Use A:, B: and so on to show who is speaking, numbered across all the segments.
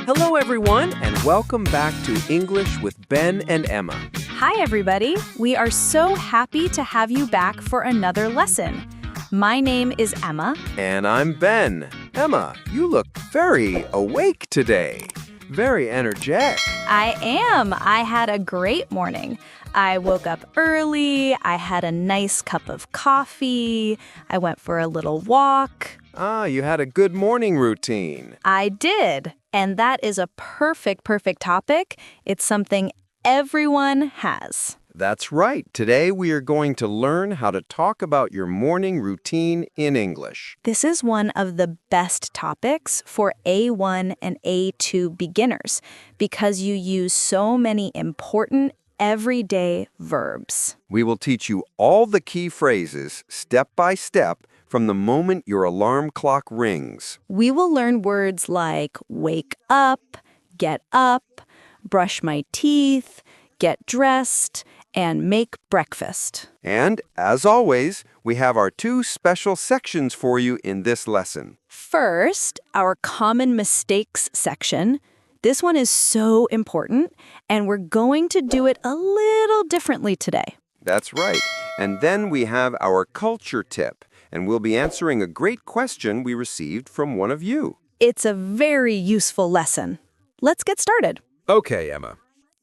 A: Hello, everyone, and welcome back to English with Ben and Emma.
B: Hi, everybody. We are so happy to have you back for another lesson. My name is Emma.
A: And I'm Ben. Emma, you look very awake today. Very energetic.
B: I am. I had a great morning. I woke up early. I had a nice cup of coffee. I went for a little walk.
A: You had a good morning routine.
B: I did. And that is a perfect topic. It's something everyone has.
A: That's right. Today we are going to learn how to talk about your morning routine in English.
B: This is one of the best topics for A1 and A2 beginners because you use so many important everyday verbs.
A: We will teach you all the key phrases step by step from the moment your alarm clock rings.
B: We will learn words like wake up, get up, brush my teeth, get dressed, and make breakfast.
A: And, as always, we have our two special sections for you in this lesson.
B: First, our common mistakes section. This one is so important, and we're going to do it a little differently today.
A: That's right. And then we have our culture tip, and we'll be answering a great question we received from one of you.
B: It's a very useful lesson. Let's get started.
C: Okay, Emma.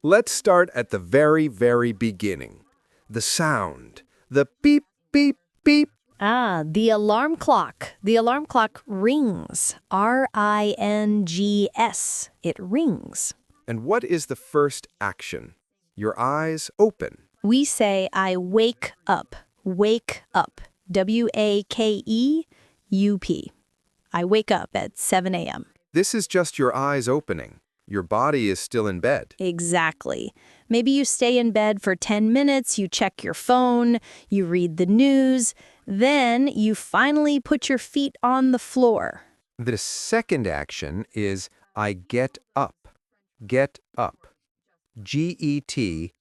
C: Let's start at the very beginning. The sound. The beep, beep, beep.
D: The alarm clock. The alarm clock rings. R-I-N-G-S. It rings.
C: And what is the first action? Your eyes open.
D: We say, I wake up. Wake up. W-A-K-E-U-P. I wake up at 7 a.m.
C: This is just your eyes opening. Your body is still in bed.
D: Exactly. Maybe you stay in bed for 10 minutes, you check your phone, you read the news, then you finally put your feet on the floor.
C: The second action is I get up. Get up. G-E-T-U-P.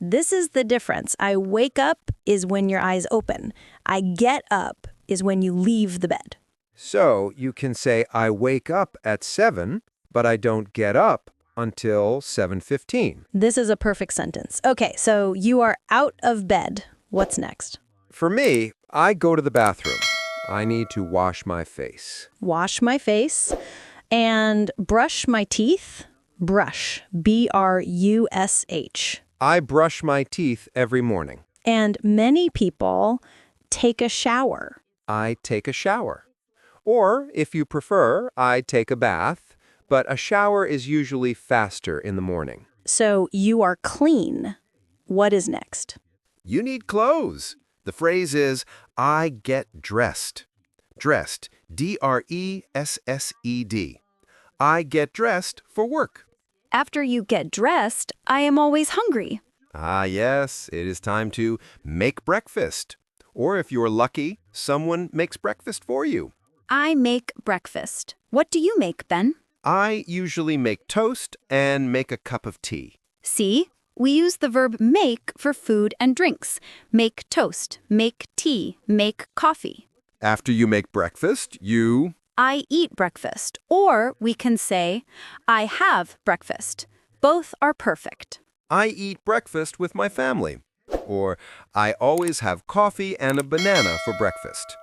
D: This is the difference. I wake up is when your eyes open. I get up is when you leave the bed.
C: So you can say I wake up at 7, but I don't get up until 7:15.
D: This is a perfect sentence. Okay, so you are out of bed. What's next?
C: For me, I go to the bathroom. I need to wash my face.
D: Wash my face and brush my teeth. Brush. B-R-U-S-H.
C: I brush my teeth every morning.
D: And many people take a shower.
C: I take a shower. Or, if you prefer, I take a bath, but a shower is usually faster in the morning.
D: So you are clean. What is next?
C: You need clothes. The phrase is, I get dressed. Dressed. D-R-E-S-S-E-D. I get dressed for work.
B: After you get dressed, I am always hungry.
C: Ah, yes, it is time to make breakfast. Or if you're lucky, someone makes breakfast for you.
B: I make breakfast. What do you make, Ben?
C: I usually make toast and make a cup of tea.
B: See, we use the verb make for food and drinks. Make toast, make tea, make coffee.
C: After you make breakfast, you...
B: I eat breakfast. Or we can say, I have breakfast. Both are perfect.
C: I eat breakfast with my family. Or I always have coffee and a banana for breakfast.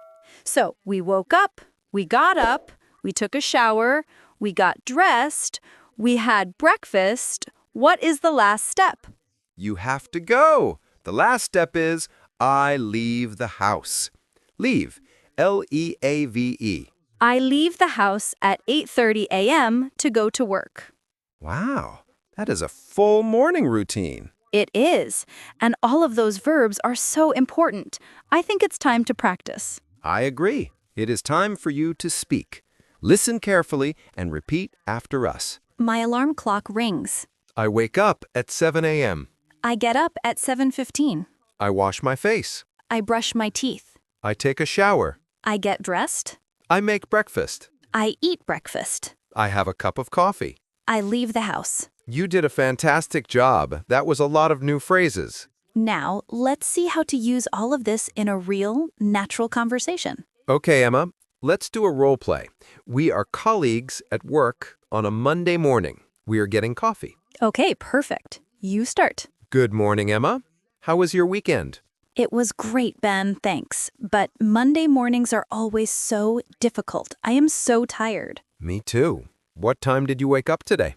B: So we woke up, we got up, we took a shower, we got dressed, we had breakfast. What is the last step?
C: You have to go. The last step is I leave the house. Leave. L-E-A-V-E.
B: I leave the house at 8:30 a.m. to go to work.
C: Wow, that is a full morning routine.
B: It is. And all of those verbs are so important. I think it's time to practice.
C: I agree. It is time for you to speak. Listen carefully and repeat after us.
B: My alarm clock rings.
C: I wake up at 7 a.m.
B: I get up at 7:15.
C: I wash my face.
B: I brush my teeth.
C: I take a shower.
B: I get dressed.
C: I make breakfast.
B: I eat breakfast.
C: I have a cup of coffee.
B: I leave the house.
C: You did a fantastic job. That was a lot of new phrases.
B: Now, let's see how to use all of this in a real, natural conversation.
C: Okay, Emma, let's do a role play. We are colleagues at work on a Monday morning. We are getting coffee.
B: Okay, perfect. You start.
C: Good morning, Emma. How was your weekend?
B: It was great, Ben, thanks. But Monday mornings are always so difficult. I am so tired.
C: Me too. What time did you wake up today?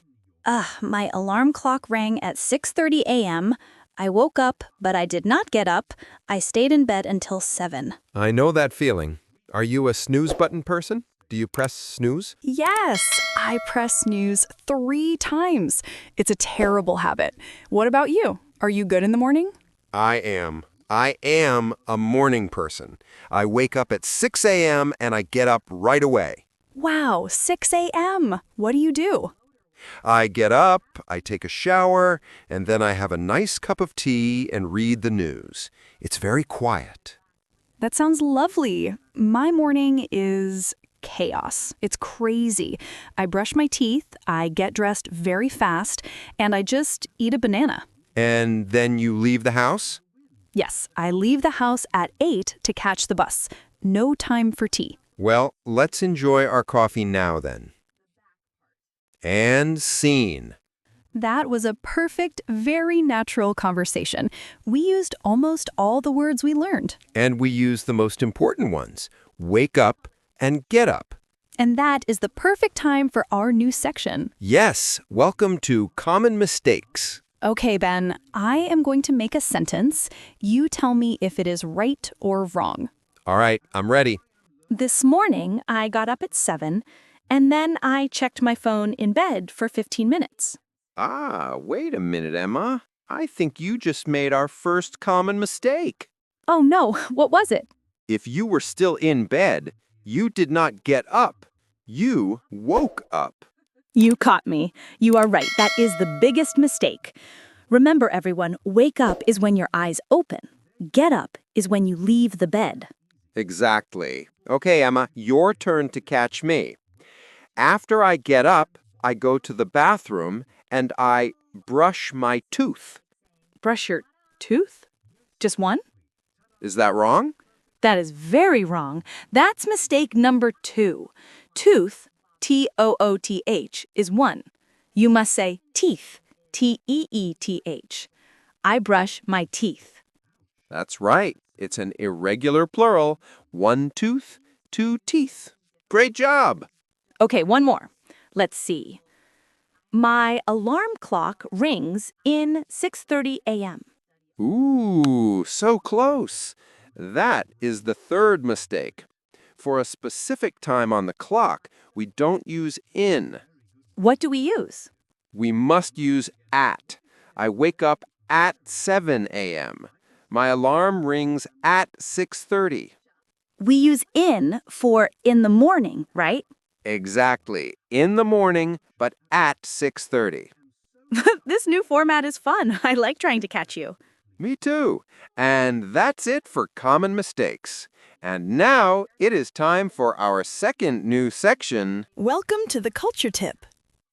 B: My alarm clock rang at 6:30 a.m. I woke up, but I did not get up. I stayed in bed until 7.
C: I know that feeling. Are you a snooze button person? Do you press snooze?
E: Yes, I press snooze 3 times. It's a terrible habit. What about you? Are you good in the morning?
C: I am a morning person. I wake up at 6 a.m. and I get up right away.
E: Wow, 6 a.m. What do you do?
C: I get up, I take a shower, and then I have a nice cup of tea and read the news. It's very quiet.
E: That sounds lovely. My morning is chaos. It's crazy. I brush my teeth, I get dressed very fast, and I just eat a banana.
C: And then you leave the house?
E: Yes, I leave the house at 8 to catch the bus. No time for tea.
C: Well, let's enjoy our coffee now then. And scene.
E: That was a perfect, very natural conversation. We used almost all the words we learned.
C: And we use the most important ones. Wake up and get up.
E: And that is the perfect time for our new section.
C: Yes, welcome to Common Mistakes.
E: Okay, Ben, I am going to make a sentence. You tell me if it is right or wrong.
C: All right, I'm ready.
B: This morning, I got up at 7, and then I checked my phone in bed for 15 minutes.
A: Wait a minute, Emma. I think you just made our first common mistake.
B: Oh no, what was it?
A: If you were still in bed, you did not get up. You woke up.
B: You caught me. You are right. That is the biggest mistake. Remember, everyone, wake up is when your eyes open. Get up is when you leave the bed.
A: Exactly. Okay, Emma, your turn to catch me. After I get up, I go to the bathroom and I brush my tooth.
B: Brush your tooth? Just one?
A: Is that wrong?
B: That is very wrong. That's mistake number 2. Tooth, T-O-O-T-H, is 1. You must say teeth, T-E-E-T-H. I brush my teeth.
A: That's right. It's an irregular plural. 1 tooth, 2 teeth. Great job.
B: Okay, one more. Let's see. My alarm clock rings in 6:30 a.m.
A: Ooh, so close. That is the third mistake. For a specific time on the clock, we don't use in.
B: What do we use?
A: We must use at. I wake up at 7 a.m. My alarm rings at 6:30.
B: We use in for in the morning, right?
A: Exactly. In the morning, but at 6:30.
B: This new format is fun. I like trying to catch you.
A: Me too. And that's it for common mistakes. And now it is time for our second new section.
E: Welcome to the Culture Tip.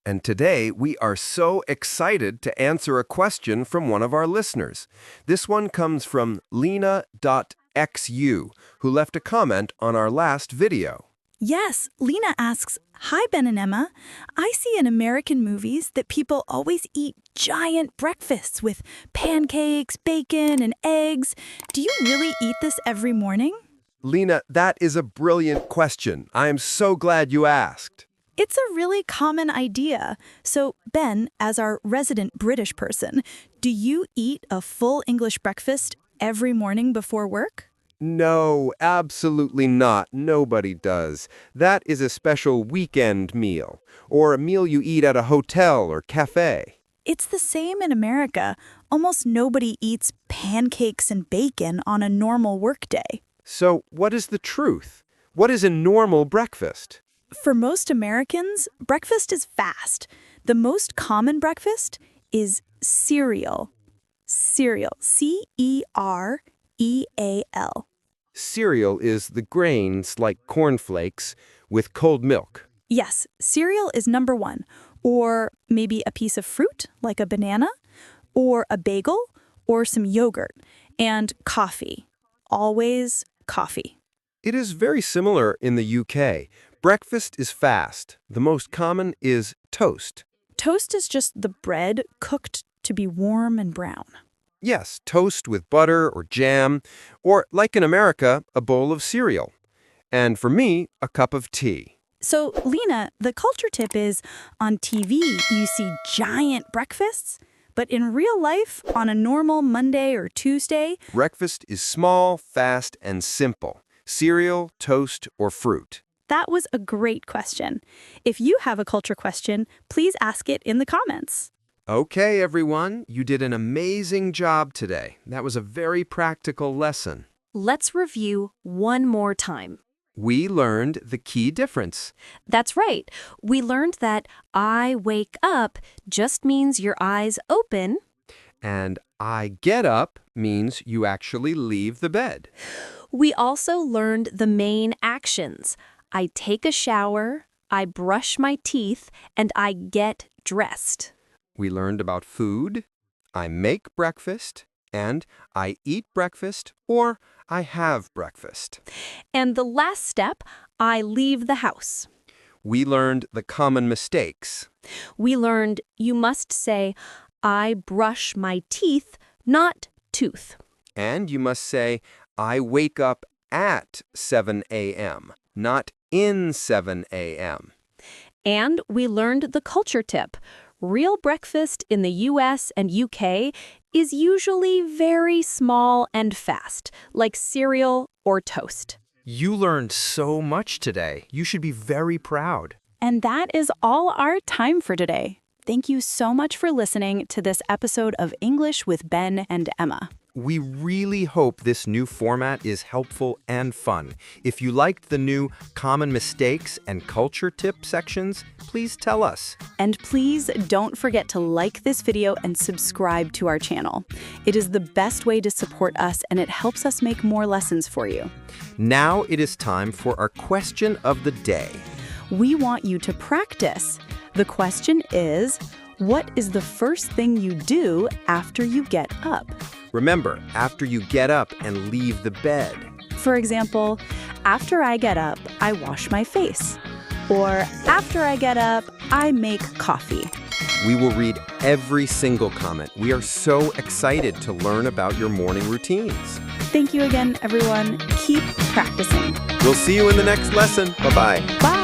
C: And today we are so excited to answer a question from one of our listeners. This one comes from Lina.xu, who left a comment on our last video.
F: Yes, Lina asks, "Hi, Ben and Emma. I see in American movies that people always eat giant breakfasts with pancakes, bacon, and eggs. Do you really eat this every morning?"
C: Lina, that is a brilliant question. I am so glad you asked.
F: It's a really common idea. So, Ben, as our resident British person, do you eat a full English breakfast every morning before work?
C: No, absolutely not. Nobody does. That is a special weekend meal, or a meal you eat at a hotel or cafe.
F: It's the same in America. Almost nobody eats pancakes and bacon on a normal workday.
C: So, what is the truth? What is a normal breakfast?
F: For most Americans, breakfast is fast. The most common breakfast is cereal. Cereal. C-E-R-E-A-L.
C: Cereal is the grains like cornflakes with cold milk.
F: Yes, cereal is number 1. Or maybe a piece of fruit, like a banana, or a bagel, or some yogurt. And coffee. Always coffee.
C: It is very similar in the UK. Breakfast is fast. The most common is toast.
F: Toast is just the bread cooked to be warm and brown.
C: Yes, toast with butter or jam, or like in America, a bowl of cereal. And for me, a cup of tea.
F: So, Lina, the culture tip is on TV, you see giant breakfasts, but in real life, on a normal Monday or Tuesday,
C: Breakfast is small, fast, and simple. Cereal, toast, or fruit.
F: that was a great question. If you have a culture question, please ask it in the comments.
C: Okay, everyone, you did an amazing job today. That was a very practical lesson.
D: Let's review one more time.
C: We learned the key difference.
D: That's right. We learned that I wake up just means your eyes open.
C: And I get up means you actually leave the bed.
D: We also learned the main actions. I take a shower, I brush my teeth, and I get dressed.
C: We learned about food, I make breakfast, and I eat breakfast or I have breakfast.
D: And the last step, I leave the house.
C: We learned the common mistakes.
D: We learned you must say, I brush my teeth, not tooth.
C: And you must say, I wake up at 7 a.m., not in 7 a.m.
D: And we learned the culture tip. Real breakfast in the US and UK is usually very small and fast, like cereal or toast.
G: You learned so much today. You should be very proud.
E: And that is all our time for today. Thank you so much for listening to this episode of English with Ben and Emma.
G: We really hope this new format is helpful and fun. If you liked the new common mistakes and culture tip sections, please tell us.
E: And please don't forget to like this video and subscribe to our channel. It is the best way to support us and it helps us make more lessons for you.
G: Now it is time for our question of the day.
E: We want you to practice. The question is, what is the first thing you do after you get up?
C: Remember, after you get up and leave the bed.
E: For example, after I get up, I wash my face. Or after I get up, I make coffee.
C: We will read every single comment. We are so excited to learn about your morning routines.
E: Thank you again, everyone. Keep practicing.
C: We'll see you in the next lesson. Bye-bye.
E: Bye.